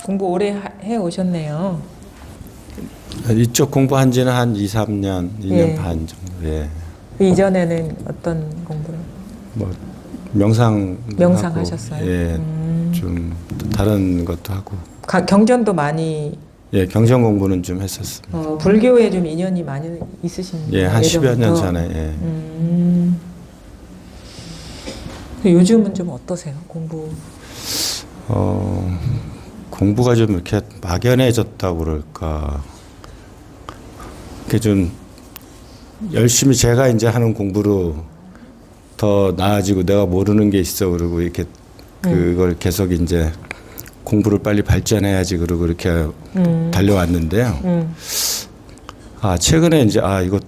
공부 오래 해 오셨네요. 이쪽 공부한 지는 한 2, 3년, 2년 예. 반 정도. 예. 그 이전에는 어떤 공부를? 뭐 명상 명상하셨어요? 예. 좀 다른 것도 하고. 경전도 많이 예, 경전 공부는 좀 했었습니다. 불교에 좀 인연이 많이 있으신 예, 한 10여 년 예전부터? 전에. 예. 요즘은 좀 어떠세요? 공부? 공부가 좀 이렇게 막연해졌다고 그럴까. 이렇게 좀 열심히 제가 이제 하는 공부로 더 나아지고 내가 모르는 게 있어 그러고 이렇게 그걸 계속 이제 공부를 빨리 발전해야지 그러고 이렇게 달려왔는데요. 최근에 이제 이거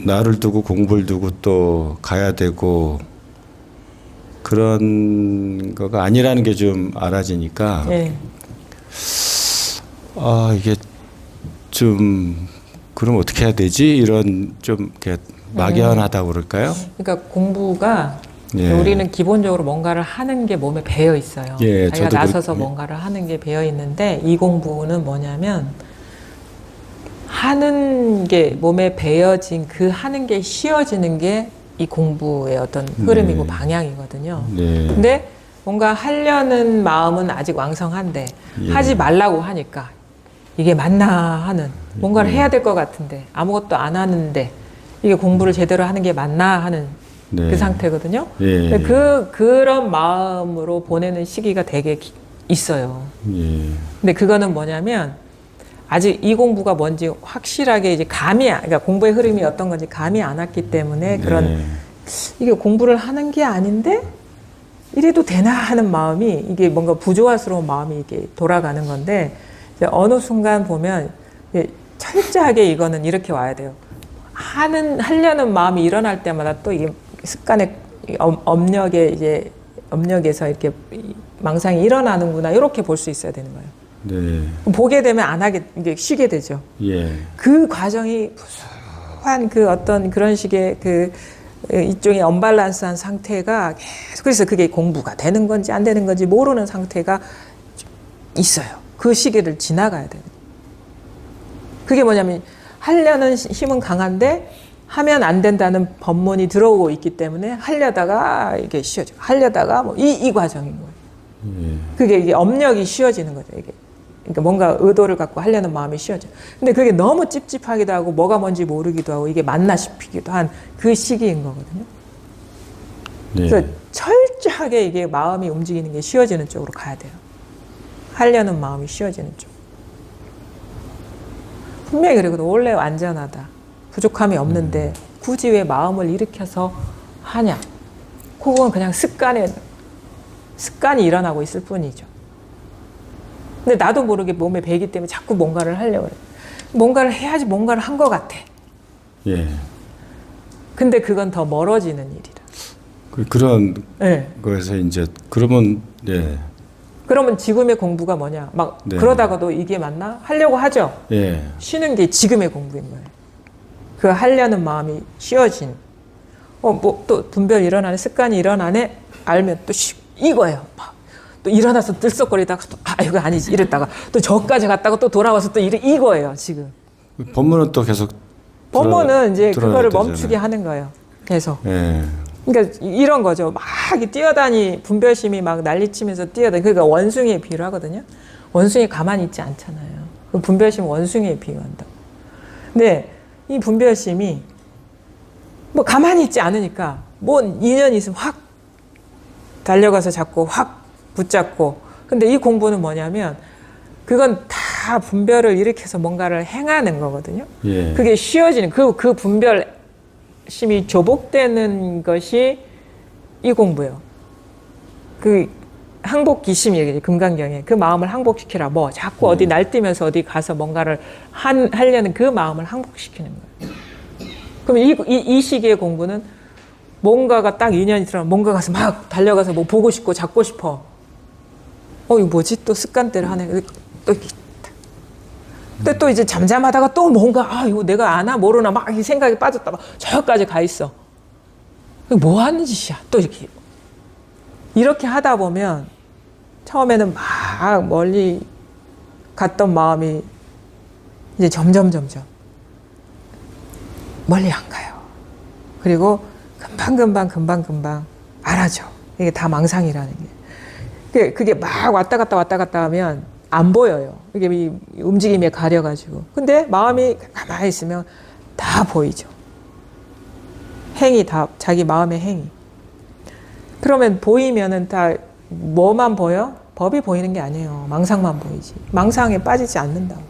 나를 두고 공부를 두고 또 가야 되고 그런 거가 아니라는 게 좀 알아지니까 네. 이게 좀 그럼 어떻게 해야 되지? 이런 좀 이렇게 막연하다고 그럴까요? 그러니까 공부가 예. 우리는 기본적으로 뭔가를 하는 게 몸에 배어 있어요. 예, 자기가 저도 나서서 그렇- 뭔가를 하는 게 배어 있는데 이 공부는 뭐냐면 하는 게 몸에 배어진 그 하는 게 쉬워지는 게 이 공부의 어떤 흐름이고 방향이거든요. 네. 근데 뭔가 하려는 마음은 아직 왕성한데 예. 하지 말라고 하니까 이게 맞나 하는 뭔가를 해야 될 것 같은데 아무것도 안 하는데 이게 공부를 제대로 하는 게 맞나 하는 네. 그 상태거든요. 예. 근데 그런 마음으로 보내는 시기가 되게 있어요. 예. 근데 그거는 뭐냐면 아직 이 공부가 뭔지 확실하게 이제 그러니까 공부의 흐름이 어떤 건지 감이 안 왔기 때문에 그런 네. 이게 공부를 하는 게 아닌데 이래도 되나 하는 마음이 이게 뭔가 부조화스러운 마음이 이게 돌아가는 건데 이제 어느 순간 보면 이제 철저하게 이거는 이렇게 와야 돼요. 하려는 마음이 일어날 때마다 또 이게 습관의 업력에서 이렇게 망상이 일어나는구나 이렇게 볼 수 있어야 되는 거예요. 네. 보게 되면 안 하게 이게 쉬게 되죠. 예. 그 과정이 무수한 그 어떤 그런 식의 그 일종의 언밸런스한 상태가 계속 그래서 그게 공부가 되는 건지 안 되는 건지 모르는 상태가 있어요. 그 시기를 지나가야 돼요. 그게 뭐냐면 하려는 힘은 강한데 하면 안 된다는 법문이 들어오고 있기 때문에 하려다가 이게 쉬워져. 하려다가 뭐 이 과정인 거예요. 예. 그게 이게 업력이 쉬워지는 거죠. 이게. 그러니까 뭔가 의도를 갖고 하려는 마음이 쉬워져. 근데 그게 너무 찝찝하기도 하고 뭐가 뭔지 모르기도 하고 이게 맞나 싶기도 한 그 시기인 거거든요. 네. 그래서 철저하게 이게 마음이 움직이는 게 쉬워지는 쪽으로 가야 돼요. 하려는 마음이 쉬워지는 쪽. 분명히 그리고 원래 완전하다. 부족함이 없는데 굳이 왜 마음을 일으켜서 하냐. 그건 그냥 습관이 일어나고 있을 뿐이죠. 근데 나도 모르게 몸에 배기 때문에 자꾸 뭔가를 하려고 그래. 뭔가를 해야지 뭔가를 한 것 같아. 예. 근데 그건 더 멀어지는 일이라. 그런 네. 거에서 이제 그러면 예. 그러면 지금의 공부가 뭐냐? 막 네. 그러다가도 이게 맞나? 하려고 하죠. 예. 쉬는 게 지금의 공부인 거예요. 그 하려는 마음이 쉬워진. 뭐 또 분별 일어나네, 습관이 일어나네, 알면 또 이거예요. 또 일어나서 들썩거리다가 또 이거 아니지 이랬다가 또 저까지 갔다가 또 돌아와서 또 이거예요 지금. 법문은 또 계속 법문은 이제 들어야 그거를 되잖아요. 멈추게 하는 거예요. 계속. 예. 그러니까 이런 거죠. 막 분별심이 막 난리치면서 뛰어다니. 그러니까 원숭이에 비유를 하거든요. 원숭이 가만히 있지 않잖아요. 그 분별심 원숭이에 비유한다고. 근데 이 분별심이 뭐 가만히 있지 않으니까 뭔 인연이 있으면 확 달려가서 잡고 확 붙잡고. 근데 이 공부는 뭐냐면 그건 다 분별을 일으켜서 뭔가를 행하는 거거든요. 예. 그게 쉬워지는 그 분별심이 조복되는 것이 이 공부예요. 그 항복기심이 얘기지 금강경에 그 마음을 항복시키라. 뭐 자꾸 어디 날뛰면서 어디 가서 뭔가를 하려는 그 마음을 항복시키는 거예요. 그럼 이 시기의 공부는 뭔가가 딱 인연이 들어가면 뭔가 가서 막 달려가서 뭐 보고 싶고 잡고 싶어. 이거 뭐지? 또 습관대로 하네. 또 근데 또 이제 잠잠하다가 또 뭔가 이거 내가 아나 모르나 막 이 생각이 빠졌다 막 저까지 가 있어. 뭐 하는 짓이야? 또 이렇게 하다 보면 처음에는 막 막 멀리 갔던 마음이 이제 점점 멀리 안 가요. 그리고 금방 알아죠. 이게 다 망상이라는 게. 그게 막 왔다 갔다 하면 안 보여요. 이게 이 움직임에 가려가지고. 근데 마음이 가만히 있으면 다 보이죠. 행위 다, 자기 마음의 행위. 그러면 보이면은 다 뭐만 보여? 법이 보이는 게 아니에요. 망상만 보이지. 망상에 빠지지 않는다고.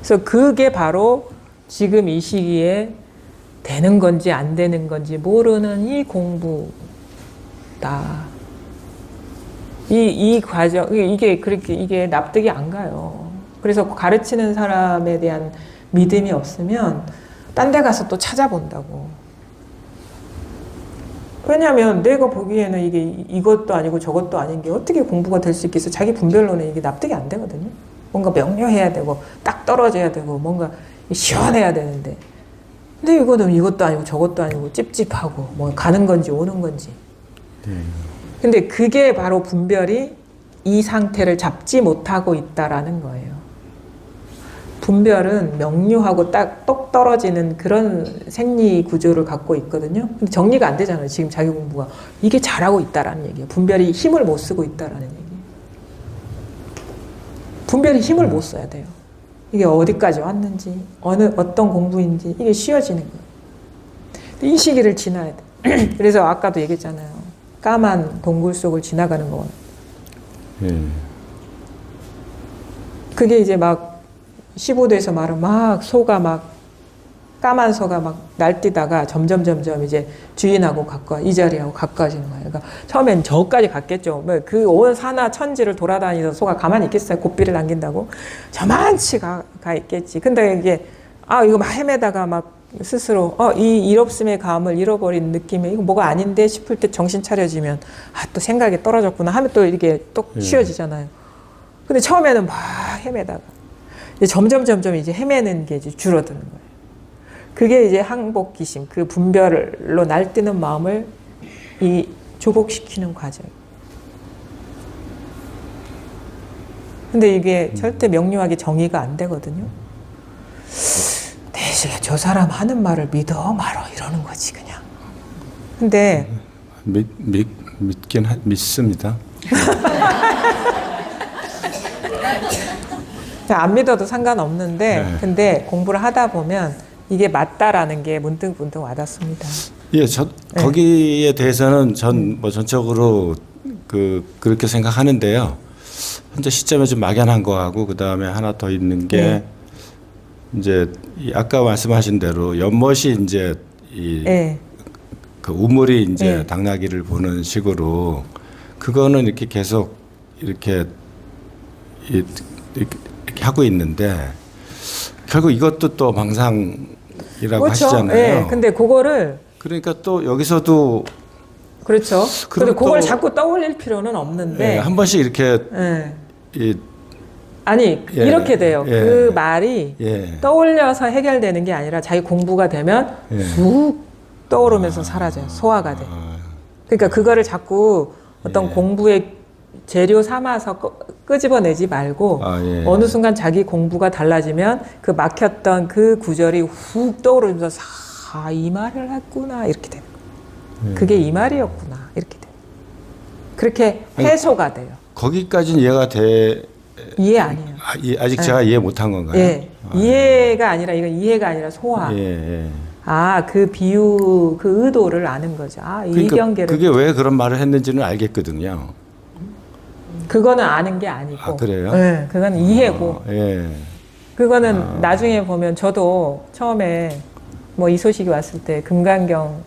그래서 그게 바로 지금 이 시기에 되는 건지 안 되는 건지 모르는 이 공부다. 이 과정, 이게 그렇게, 이게 납득이 안 가요. 그래서 가르치는 사람에 대한 믿음이 없으면 딴 데 가서 또 찾아본다고. 왜냐하면 내가 보기에는 이게 이것도 아니고 저것도 아닌 게 어떻게 공부가 될 수 있겠어. 자기 분별로는 이게 납득이 안 되거든요. 뭔가 명료해야 되고 딱 떨어져야 되고 뭔가 시원해야 되는데, 근데 이거는 이것도 아니고 저것도 아니고 찝찝하고 뭐 가는 건지 오는 건지. 근데 그게 바로 분별이 이 상태를 잡지 못하고 있다라는 거예요. 분별은 명료하고 딱 똑 떨어지는 그런 생리 구조를 갖고 있거든요. 근데 정리가 안 되잖아요. 지금 자기 공부가 이게 잘하고 있다라는 얘기예요. 분별이 힘을 못 쓰고 있다라는 얘기예요. 분별이 힘을 못 써야 돼요. 이게 어디까지 왔는지, 어떤 공부인지 이게 쉬워지는 거예요. 이 시기를 지나야 돼. 그래서 아까도 얘기했잖아요. 까만 동굴 속을 지나가는 거. 그게 이제 막 15도에서 말은 막 소가 막 까만 소가 막 날뛰다가 점점 이제 주인하고 이 자리하고 가까워지는 거예요. 그러니까 처음엔 저까지 갔겠죠. 그 온 산하 천지를 돌아다니던 소가 가만히 있겠어요. 고삐를 남긴다고. 저만치 가 있겠지. 근데 이게 이거 막 헤매다가 막 스스로 이 일없음의 감을 잃어버린 느낌에 이거 뭐가 아닌데 싶을 때 정신 차려지면 또 생각이 떨어졌구나 하면 또 이렇게 또 쉬워지잖아요. 근데 처음에는 막 헤매다가 이제 점점 이제 헤매는 게 이제 줄어드는 거예요. 그게 이제 항복기심, 그 분별로 날뛰는 마음을 이 조복시키는 과정이에요. 근데 이게 절대 명료하게 정의가 안 되거든요. 대신에 저 사람 하는 말을 믿어 말어 이러는 거지 그냥. 근데 믿습니다. 안 믿어도 상관없는데, 근데 공부를 하다 보면 이게 맞다라는 게 문득 와닿습니다. 예, 거기에 대해서는 뭐 전적으로 그렇게 생각하는데요. 현재 시점에 좀 막연한 거하고 그 다음에 하나 더 있는 게 이제 아까 말씀하신 대로 연못이 이제 그 우물이 이제 당나귀를 보는 식으로 그거는 이렇게 계속 이렇게 하고 있는데 결국 이것도 또 망상이라고 그렇죠? 하시잖아요. 네, 근데 그거를 그러니까 또 여기서도 그렇죠. 근데 그걸 자꾸 떠올릴 필요는 없는데 한 번씩 이렇게 아니 이렇게 돼요. 그 말이 떠올려서 해결되는 게 아니라 자기 공부가 되면 쑥 떠오르면서 사라져요. 소화가 돼. 그러니까 그거를 자꾸 어떤 공부의 재료 삼아서 끄집어내지 말고 어느 순간 자기 공부가 달라지면 그 막혔던 그 구절이 훅 떠오르면서 이 말을 했구나 이렇게 되는 거예요. 그게 이 말이었구나 이렇게 돼요. 그렇게 해소가 돼요. 거기까지는 이해가 이해 아니에요. 아직 제가 이해 못한 건가요? 이해가 아니라 이건 이해가 아니라 소화. 그 비유, 그 의도를 아는 거죠. 이 경계를. 그게 왜 그런 말을 했는지는 알겠거든요. 그거는 아는 게 아니고. 그래요? 네, 그건 이해고. 그거는 나중에 보면 저도 처음에 뭐 이 소식이 왔을 때 금강경,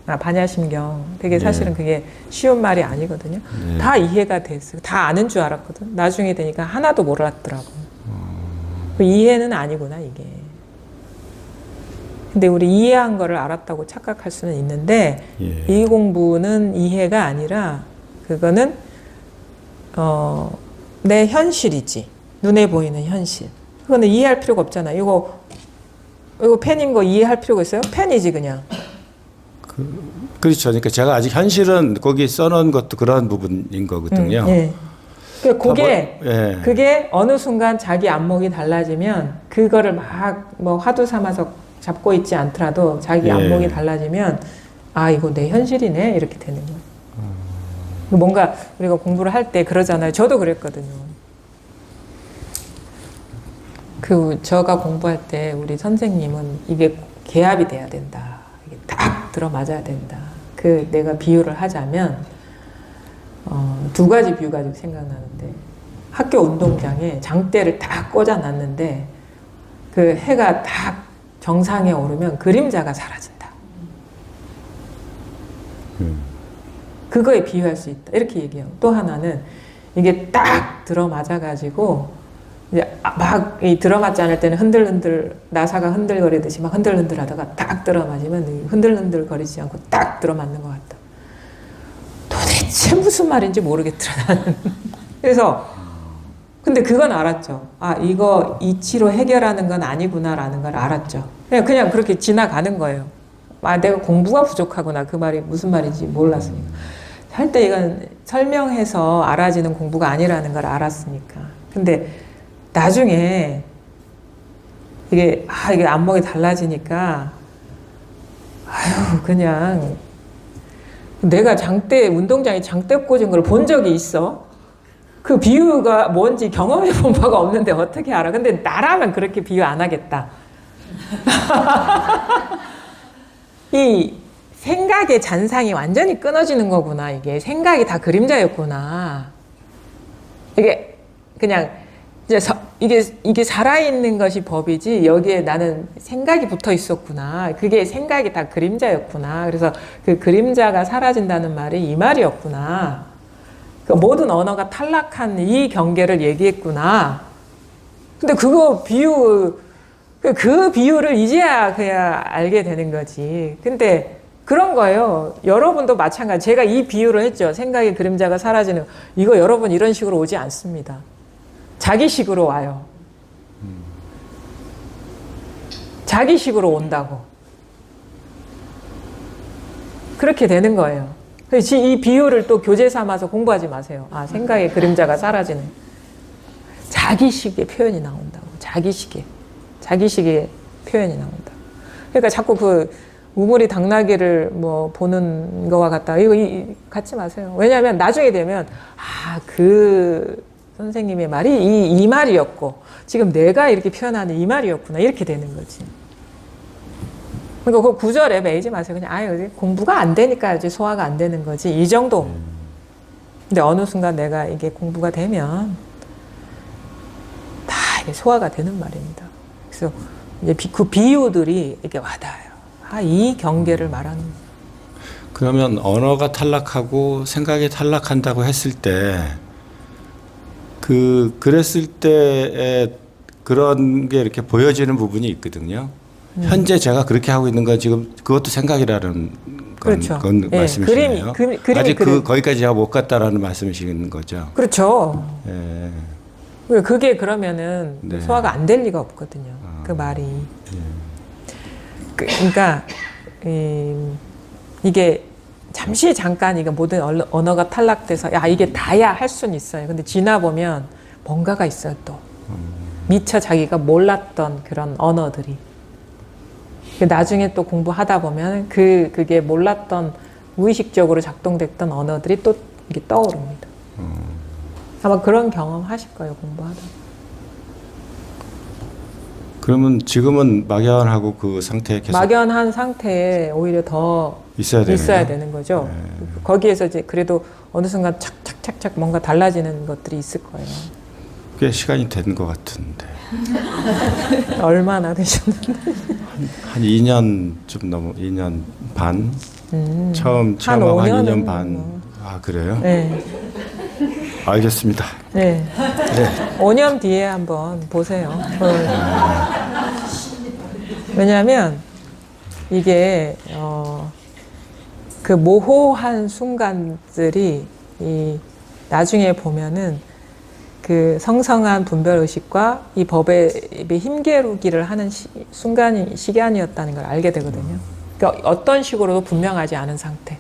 반야심경 되게 사실은 그게 쉬운 말이 아니거든요. 다 이해가 됐어요. 다 아는 줄 알았거든. 나중에 되니까 하나도 몰랐더라고. 그 이해는 아니구나 이게. 근데 우리 이해한 거를 알았다고 착각할 수는 있는데 이 공부는 이해가 아니라 그거는 내 현실이지. 눈에 보이는 현실. 그거는 이해할 필요가 없잖아. 이거 펜인 거 이해할 필요가 있어요? 펜이지 그냥. 그렇죠. 그러니까 제가 아직 현실은 거기 써놓은 것도 그런 부분인 거거든요. 그게 예. 그게 어느 순간 자기 안목이 달라지면 그거를 막 뭐 화두 삼아서 잡고 있지 않더라도 자기 예. 안목이 달라지면 아 이거 내 현실이네 이렇게 되는 거예요. 뭔가 우리가 공부를 할 때 그러잖아요. 저도 그랬거든요. 저가 공부할 때 우리 선생님은 이게 개합이 돼야 된다. 이게 딱 들어맞아야 된다. 내가 비유를 하자면 두 가지 비유가 지금 생각나는데 학교 운동장에 장대를 딱 꽂아놨는데 그 해가 딱 정상에 오르면 그림자가 사라진다. 그거에 비유할 수 있다. 이렇게 얘기해요. 또 하나는 이게 딱 들어맞아가지고 이제 막 들어맞지 않을 때는 흔들흔들 나사가 흔들거리듯이 막 흔들흔들 하다가 딱 들어맞으면 흔들흔들 거리지 않고 딱 들어맞는 것 같다. 도대체 무슨 말인지 모르겠더라 나는. 그래서 근데 그건 알았죠. 아 이거 이치로 해결하는 건 아니구나라는 걸 알았죠. 그냥 그렇게 지나가는 거예요. 아 내가 공부가 부족하구나. 그 말이 무슨 말인지 몰랐으니까. 할 때 이건 설명해서 알아지는 공부가 아니라는 걸 알았으니까. 근데 나중에 이게 안목이 달라지니까 아유 그냥 내가 운동장에 장대 꽂은 걸 본 적이 있어? 그 비유가 뭔지 경험해 본 바가 없는데 어떻게 알아? 근데 나라면 그렇게 비유 안 하겠다. 이 생각의 잔상이 완전히 끊어지는 거구나. 이게 생각이 다 그림자였구나. 이게 그냥 이게 살아있는 것이 법이지 여기에 나는 생각이 붙어 있었구나. 그게 생각이 다 그림자였구나. 그래서 그 그림자가 사라진다는 말이 이 말이었구나. 그 모든 언어가 탈락한 이 경계를 얘기했구나. 근데 그 비유를 이제야 그냥 알게 되는 거지. 근데 그런 거예요. 여러분도 마찬가지. 제가 이 비유를 했죠. 생각의 그림자가 사라지는. 이거 여러분 이런 식으로 오지 않습니다. 자기식으로 와요. 자기식으로 온다고. 그렇게 되는 거예요. 그래서 이 비유를 또 교재 삼아서 공부하지 마세요. 아, 생각의 그림자가 사라지는. 자기식의 표현이 나온다고. 자기식의 표현이 나온다. 그러니까 자꾸 우물이 당나귀를 뭐 보는 거와 같다. 이거 갖지 마세요. 왜냐하면 나중에 되면 선생님의 말이 이 말이었고 지금 내가 이렇게 표현하는 이 말이었구나 이렇게 되는 거지. 그러니까 그 구절에 매이지 마세요. 그냥 공부가 안 되니까 이제 소화가 안 되는 거지 이 정도. 근데 어느 순간 내가 이게 공부가 되면 다 이게 소화가 되는 말입니다. 그래서 이제 그 비유들이 이렇게 와닿아요. 이 경계를 말하는. 그러면 언어가 탈락하고 생각이 탈락한다고 했을 때 그랬을 때에 그런 게 이렇게 보여지는 부분이 있거든요. 현재 제가 그렇게 하고 있는 건 지금 그것도 생각이라는 그렇죠. 말씀이시네요. 아직 그림. 거기까지 제가 못 갔다라는 말씀이신 거죠. 그렇죠. 예. 그게 그러면은 네. 소화가 안 될 리가 없거든요. 그 말이. 그러니까 이게 잠깐 이게 모든 언어가 탈락돼서 이게 다야 할 수는 있어요. 근데 지나 보면 뭔가가 있어요 또. 미처 자기가 몰랐던 그런 언어들이. 나중에 또 공부하다 보면 그게 몰랐던 무의식적으로 작동됐던 언어들이 또 이게 떠오릅니다. 아마 그런 경험 하실 거예요 공부하다. 그러면 지금은 막연하고 그 상태에 계속 막연한 상태에 오히려 더 있어야 되는 거죠. 거기에서 이제 그래도 어느 순간 착착착착 뭔가 달라지는 것들이 있을 거예요. 꽤 시간이 된 것 같은데. 얼마나 되셨는데? 한 2년 좀 넘어 2년 반. 처음 한 하고 한 5년은 2년 반. 그래요? 네. 알겠습니다. 네. 5년 뒤에 한번 보세요. 왜냐하면 이게 그 모호한 순간들이 나중에 보면은 그 성성한 분별 의식과 이 법의 힘겨루기를 하는 시간이었다는 걸 알게 되거든요. 그러니까 어떤 식으로도 분명하지 않은 상태.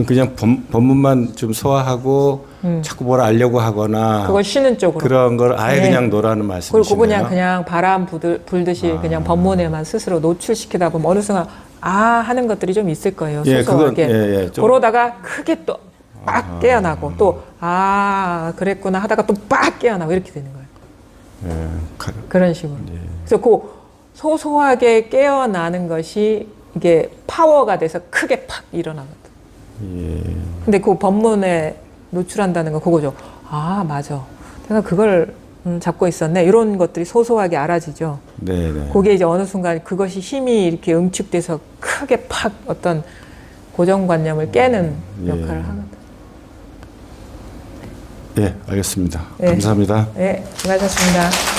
그냥 법문만 좀 소화하고 자꾸 뭘 알려고 하거나 그걸 쉬는 쪽으로. 그런 걸 아예 네. 그냥 놓으라는 말씀이시네요. 그리고 그냥 바람 불듯이 그냥 법문에만 스스로 노출시키다 보면 어느 순간 하는 것들이 좀 있을 거예요. 예, 소소하게. 그건, 좀. 그러다가 크게 또 빡 깨어나고 또 그랬구나 하다가 또 빡 깨어나고 이렇게 되는 거예요. 예, 그런 식으로. 예. 그래서 그 소소하게 깨어나는 것이 이게 파워가 돼서 크게 팍 일어나거든. 예. 근데 그 법문에 노출한다는 건 그거죠. 맞아. 내가 그걸 잡고 있었네. 이런 것들이 소소하게 알아지죠. 네네. 그게 이제 어느 순간 그것이 힘이 이렇게 응축돼서 크게 팍 어떤 고정관념을 깨는 예. 역할을 하거든. 예, 알겠습니다. 예. 감사합니다. 네, 수고하셨습니다.